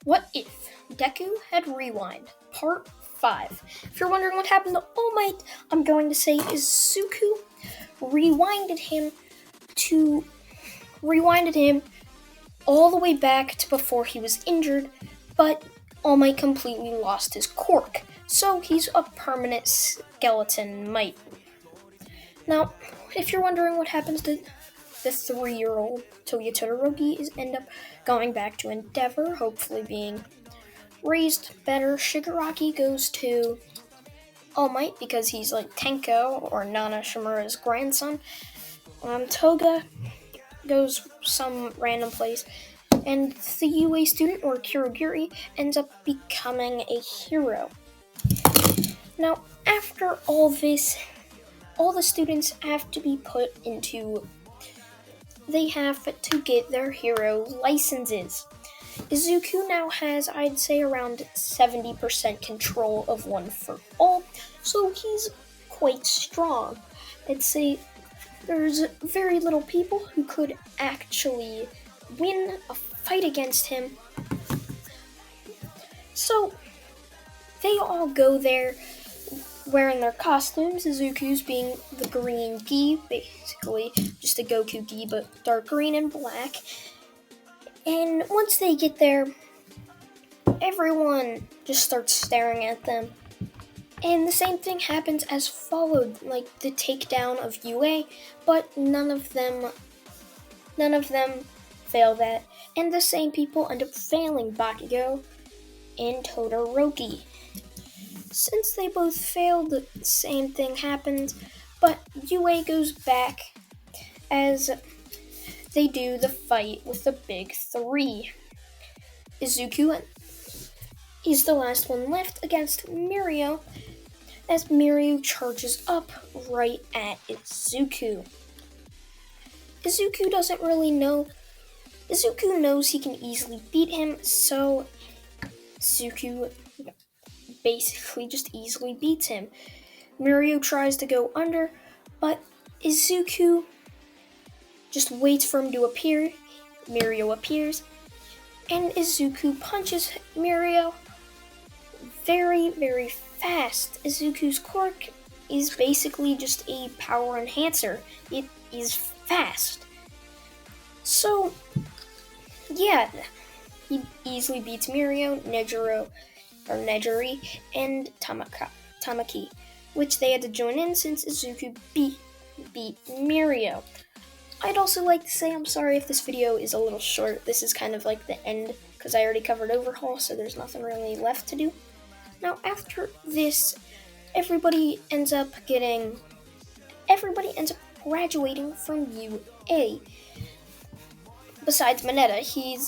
What if Deku had Rewind, Part 5? If you're wondering what happened to All Might, I'm going to say is Suku rewinded him to rewinded him all the way back to before he was injured, but All Might completely lost his quirk, so he's a permanent skeleton Might. Now, if you're wondering what happens to the 3-year-old Toya Todoroki is end up going back to Endeavor, hopefully being raised better. Shigaraki goes to All Might because he's like Tenko or Nana Shimura's grandson. Toga goes some random place, and the UA student or Kurogiri ends up becoming a hero. Now, after all this, all the students have to be put into. They have to get their hero licenses. Izuku now has, I'd say, around 70% control of One for All, so he's quite strong. I'd say there's very little people who could actually win a fight against him. So they all go there wearing their costumes. Izuku's being the green gi, basically just a Goku gi, but dark green and black. And once they get there, everyone just starts staring at them. And the same thing happens as followed, like the takedown of UA, but none of them fail that. And the same people end up failing Bakugo and Todoroki. Since they both failed, the same thing happens, but UA goes back as they do the fight with the big three. Izuku is the last one left against Mirio, as Mirio charges up right at Izuku. Izuku doesn't really know. Izuku knows he can easily beat him, so Izuku basically just easily beats him. Mirio tries to go under, but Izuku just waits for him to appear. Mirio appears, and Izuku punches Mirio very, very fast. Izuku's quirk is basically just a power enhancer. It is fast. So, yeah, he easily beats Mirio, Nejiri, and Tamaki, which they had to join in since Izuku beat Mirio. I'd also like to say I'm sorry if this video is a little short. This is kind of like the end because I already covered Overhaul, so there's nothing really left to do. Now, after this, everybody ends up graduating from UA. Besides Mineta, he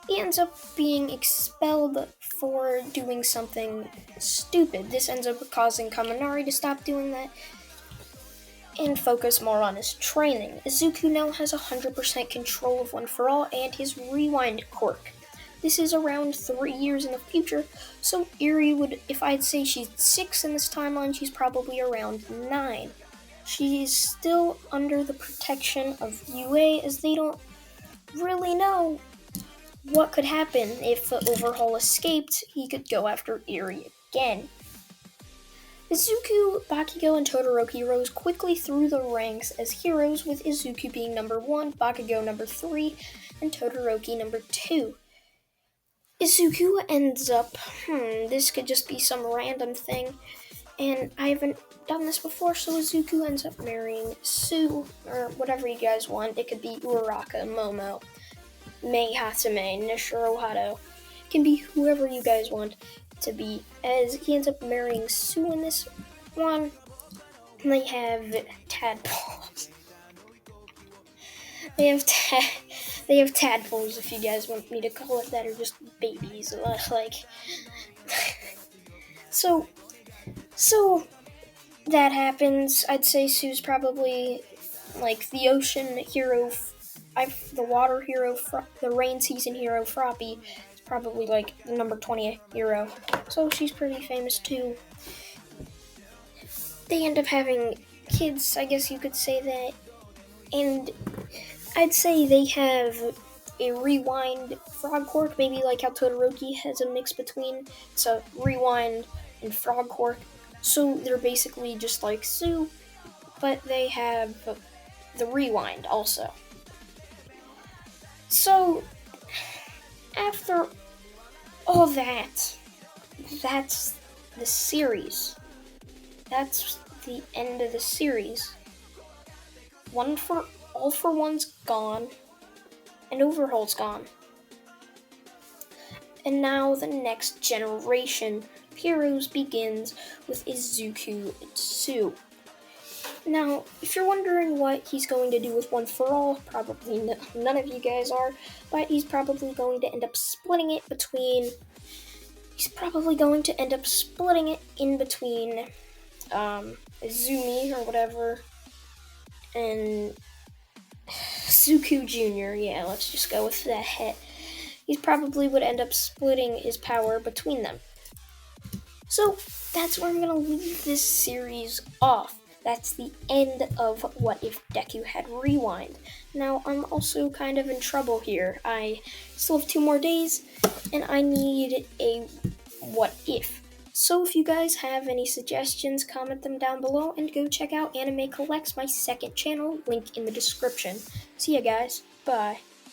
ends up being expelled for doing something stupid. This ends up causing Kaminari to stop doing that and focus more on his training. Izuku now has 100% control of One for All and his rewind quirk. This is around 3 years in the future, so Eri would, if I'd say she's 6 in this timeline, she's probably around 9. She's still under the protection of UA as they don't really know what could happen. If the Overhaul escaped, he could go after Eri again. Izuku, Bakugo, and Todoroki rose quickly through the ranks as heroes, with Izuku being number 1, Bakugo number 3, and Todoroki number 2. Izuku ends up, this could just be some random thing, and I haven't done this before, so Izuku ends up marrying Sue, or whatever you guys want. It could be Uraraka, Momo, Mei Hatsume, Nishiro Hado. It can be whoever you guys want to be, as he ends up marrying Sue in this one. And they have tadpoles. They have tadpoles, if you guys want me to call it that, or just babies, like. So that happens. I'd say Sue's probably like the ocean hero, the water hero, the rain season hero, Froppy. Probably like the number 20 hero, so she's pretty famous too. They end up having kids, I guess you could say that, and I'd say they have a rewind frog cork, maybe like how Todoroki has a mix between. It's a rewind and frog cork. So they're basically just like soup, but they have the rewind also. So after all that, that's the series. That's the end of the series. All for One's gone, and Overhaul's gone. And now the next generation of heroes begins with Izuku Itsu. Now, if you're wondering what he's going to do with One for All, probably none of you guys are, but he's probably going to end up splitting it between. He's probably going to end up splitting it in between Izumi or whatever, and Suku Jr. Yeah, let's just go with that. He probably would end up splitting his power between them. So that's where I'm going to leave this series off. That's the end of What If Deku Had Rewind. Now, I'm also kind of in trouble here. I still have 2 more days, and I need a What If. So if you guys have any suggestions, comment them down below, and go check out Anime Collects, my second channel, link in the description. See ya guys, bye.